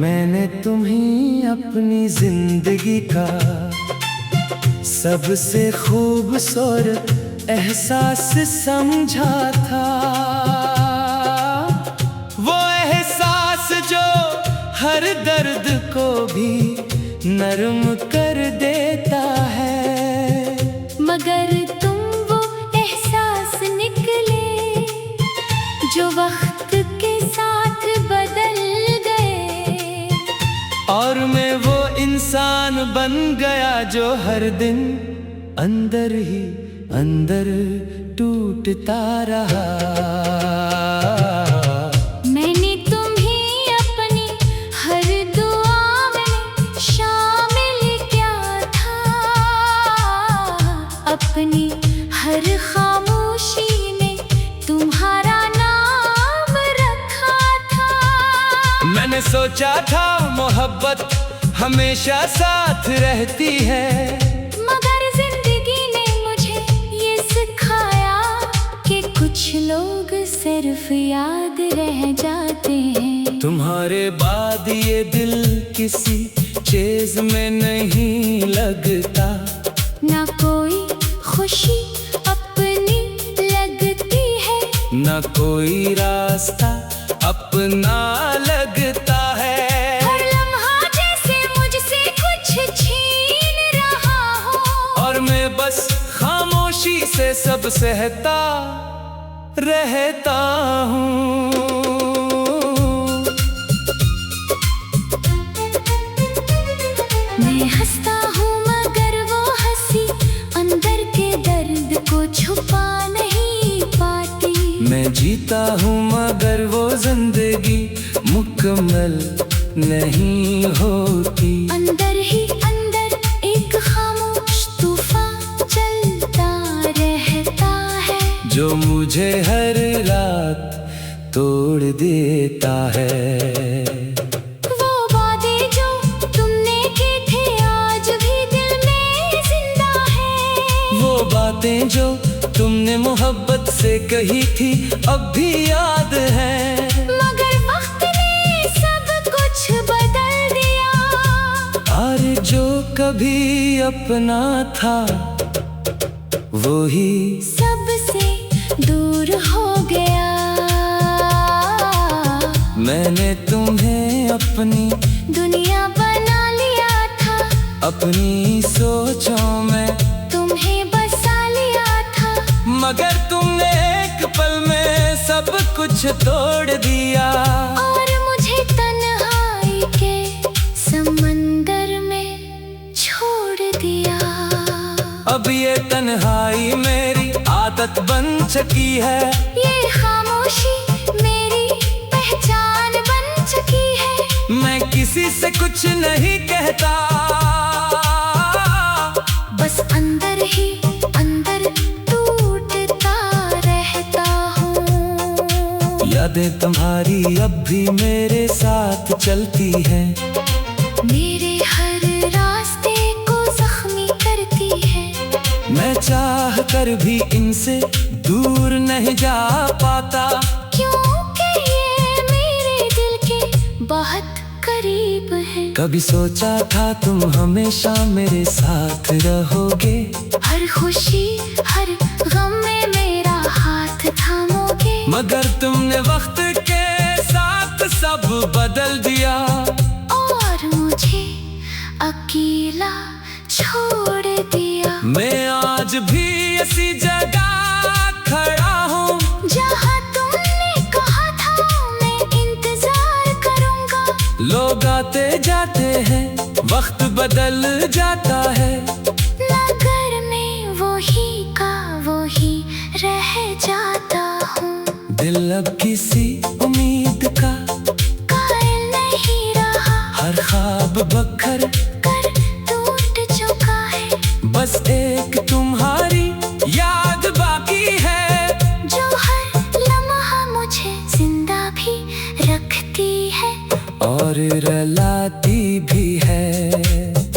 मैंने तुम्हीं अपनी जिंदगी का सबसे खूबसूरत एहसास समझा था। वो एहसास जो हर दर्द को भी नरम कर देता है। मगर तुम वो एहसास निकले जो वक्त के साथ बदल गए, और मैं वो इंसान बन गया जो हर दिन अंदर ही अंदर टूटता रहा। मैंने तुम्हें अपनी हर दुआ में शामिल किया था, अपनी हर खामोशी में तुम्हारा नाम रखा था। मैंने सोचा था मोहब्बत हमेशा साथ रहती है, मगर जिंदगी ने मुझे ये सिखाया कि कुछ लोग सिर्फ याद रह जाते हैं। तुम्हारे बाद ये दिल किसी चीज में नहीं लगता, ना कोई खुशी अपनी लगती है, ना कोई रास्ता अपना लगता है। हर लम्हा जैसे मुझसे कुछ छीन रहा हो, और मैं बस खामोशी से सब सहता रहता हूँ। मैं हंसता हूँ मगर वो हंसी अंदर के दर्द को छुपा नहीं पाती। मैं जीता हूँ मगर वो जिंदगी मुकम्मल नहीं होती। अंदर ही अंदर एक खामोश तूफान चलता रहता है, जो मुझे हर रात तोड़ देता है। वो वादे जो तुमने किए थे आज भी दिल में जिंदा है। वो बातें जो तुमने मोहब्बत से कही थी अब भी याद है। मगर वक्त ने सब कुछ बदल दिया, और जो कभी अपना था वो ही सबसे दूर हो गया। मैंने तुम्हें अपनी दुनिया बना लिया था, अपनी सोचों में तुम्हें बसा लिया था, मगर तुमने एक पल में सब कुछ तोड़ दिया। और मुझे तन्हाई के समंदर में छोड़ दिया। अब ये तन्हाई मेरी आदत बन चुकी है, ये खामोशी मेरी पहचान बन चुकी है। मैं किसी से कुछ नहीं कहता, बस अंदर ही अंदर टूटता रहता हूँ। यादें तुम्हारी अब भी मेरे साथ चलती हैं, मेरे हर रास्ते को जख्मी करती है। मैं चाह कर भी इनसे दूर नहीं जा पाता, क्योंकि ये मेरे दिल के बहुत करीब है। कभी सोचा था तुम हमेशा मेरे साथ रहोगे, हर खुशी हर गम में मेरा हाथ थामोगे, मगर तुमने वक्त के साथ सब बदल दिया। और मुझे अकेला छोड़ दिया। मैं आज भी इसी जगह खड़ा हूँ, जहाँ तुमने कहा था मैं इंतजार करूँगा। लोग आते जाते हैं, वक्त बदल जाता है, नगर में वही का वही रह जाता हूँ। दिल अब किसी उम्मीद का कायल नहीं रहा, हर ख्वाब बखर कर टूट चुका है। बस एक तुम्हारी याद बाकी है, जो हर लम्हा मुझे जिंदा भी रखती है और रुलाती भी है।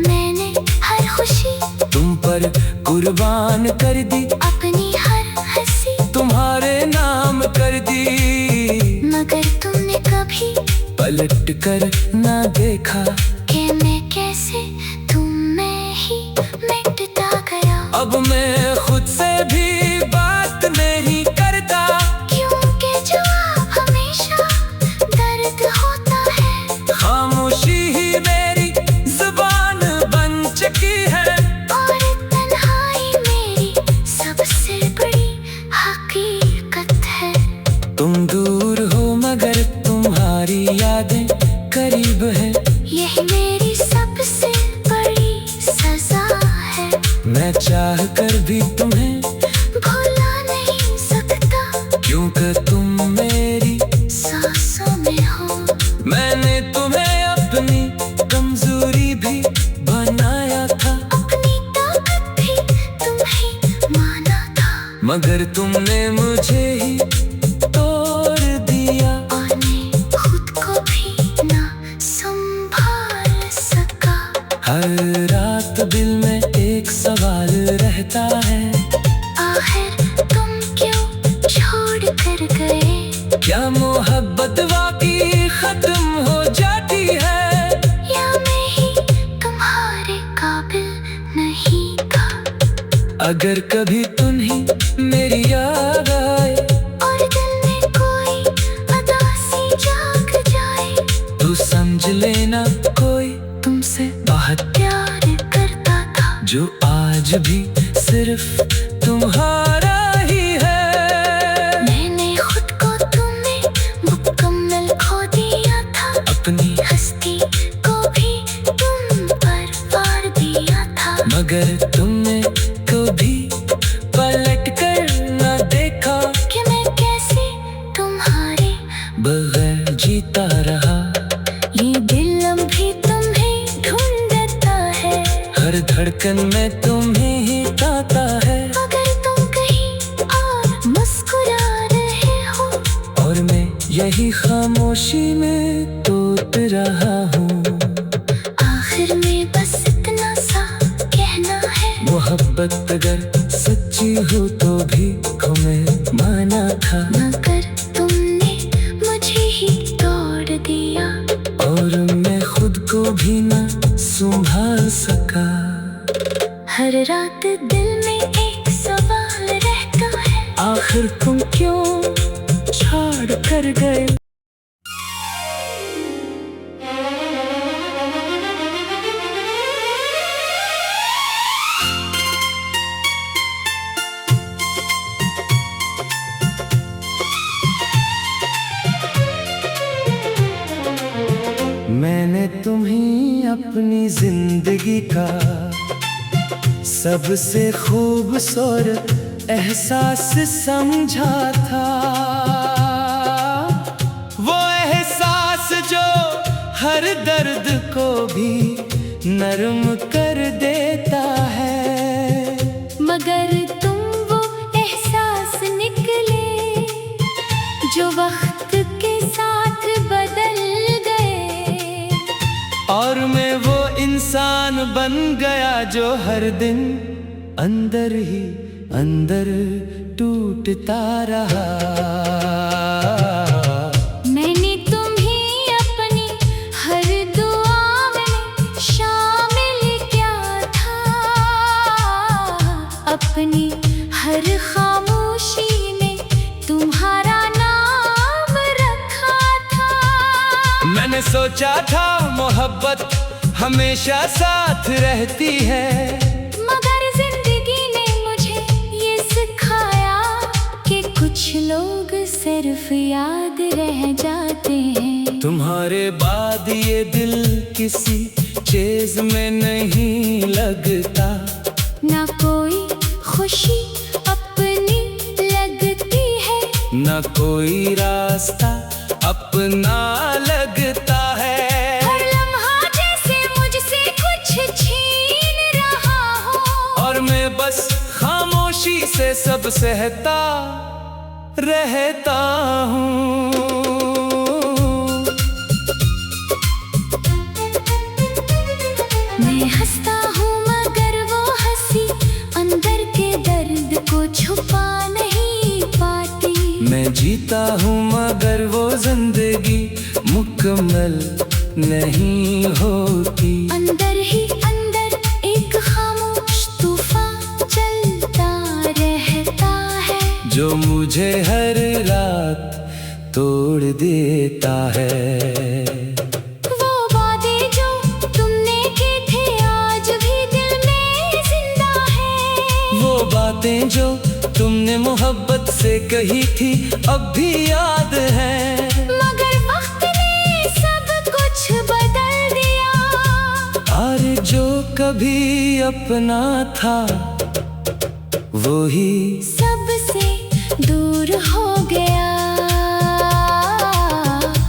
मैंने हर खुशी तुम पर कुर्बान कर दी, अपनी हर हंसी तुम्हारे नाम कर दी, मगर तुमने कभी पलट कर ना देखा कि मैं कैसे तुम में ही मिटता गया। अब मैं खुद से भी बात नहीं करता, क्योंकि जवाब हमेशा दर्द होता है। खामोशी ही मेरी जुबान बन चुकी है, और तन्हाई मेरी सबसे बड़ी हकीकत है। तुम दूर हो मगर तुम्हारी यादें करीब है, यही मेरी सबसे बड़ी सजा है। मैं चाह कर भी तुम्हें भुला नहीं सकता, क्योंकि तुम मेरी सांसों में हो। मैंने तुम्हें अपनी कमजोरी भी बनाया था, अपनी ताकत भी तुम्हें माना था। मगर तुमने मुझे ही तोड़ दिया। और मैं खुद को भी ना संभाल सका। हर रात दिल में एक सवाल रहता है, आखिर तुम क्यों छोड़ कर गए? क्या मोहब्बत वाकई खत्म हो जाती है, या मैं ही तुम्हारे काबिल नहीं था? अगर कभी तुम्हें मेरी याद आए और दिल में कोई उदासी जाग जाए, तो समझ लेना कोई तुमसे बहुत प्यार करता था, जो आज भी सिर्फ तुम्हारा ही है। मैंने खुद को तुम्हें मुकम्मल खो दिया था। अपनी हस्ती को भी तुम पर वार दिया था। मगर तुमने कभी पलट कर न देखा कि मैं कैसे तुम्हारे बगैर जीता रहा। ये दिल भी तुम्हें ढूंढता है, हर धड़कन में तुम्हें ही गाता है, मगर तुम कहीं और मुस्कुरा रहे हो। और मैं यही खामोशी में तोड़ रहा हूँ। आखिर में बस इतना सा कहना है, मोहब्बत अगर सच्ची हो तो भी तुम्हें माना था, मगर तुमने मुझे ही तोड़ दिया। और मैं खुद को भी न संभाल सका। हर रात दिल में एक सवाल रहता है, आखिर तुम क्यों छोड़ कर गए? मैंने तुम्हें अपनी जिंदगी का सबसे खूबसूरत एहसास समझा था। वो एहसास जो हर दर्द को भी नरम कर देता है। मगर तुम वो एहसास निकले जो वक्त के साथ बदल गए, और मैं वो इंसान बन गया जो हर दिन अंदर ही अंदर टूटता रहा। मैंने तुम्हें अपनी हर दुआ में शामिल किया था, अपनी हर खामोशी में तुम्हारा नाम रखा था। मैंने सोचा था मोहब्बत हमेशा साथ रहती है, मगर जिंदगी ने मुझे ये सिखाया कि कुछ लोग सिर्फ याद रह जाते हैं। तुम्हारे बाद ये दिल किसी चीज में नहीं लगता, ना कोई खुशी अपनी लगती है, न कोई रास्ता अपना लगता है। हर लम्हा जैसे मुझसे कुछ छीन रहा हो, और मैं बस खामोशी से सब सहता रहता हूँ। मैं हंसता हूँ मगर वो हंसी अंदर के दर्द को छुपा नहीं पाती। मैं जीता हूँ मगर वो जिंदगी मुकम्मल नहीं होती। अंदर ही अंदर एक खामोश तूफान चलता रहता है, जो मुझे हर रात तोड़ देता है। वो वादे जो तुमने किए थे आज भी दिल में जिंदा है। वो बातें जो तुमने मोहब्बत से कही थी अब भी याद है। मगर वक्त ने सब कुछ बदल दिया। अरे जो कभी अपना था वो ही सबसे दूर हो गया।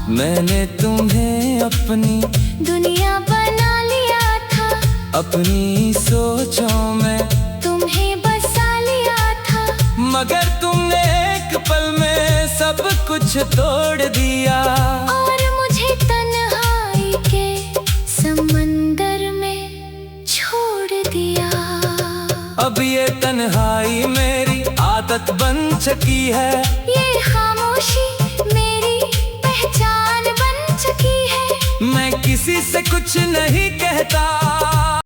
मैंने तुम्हें अपनी दुनिया बना लिया था, अपनी सोचों में तुम्हें बसा लिया था। मगर तुमने एक पल में सब कुछ तोड़ दिया। और मुझे तन्हाई के समंदर में छोड़ दिया। अब ये तन्हाई मेरी आदत बन चुकी है। ये खामोशी मेरी पहचान बन चुकी है। मैं किसी से कुछ नहीं कहता।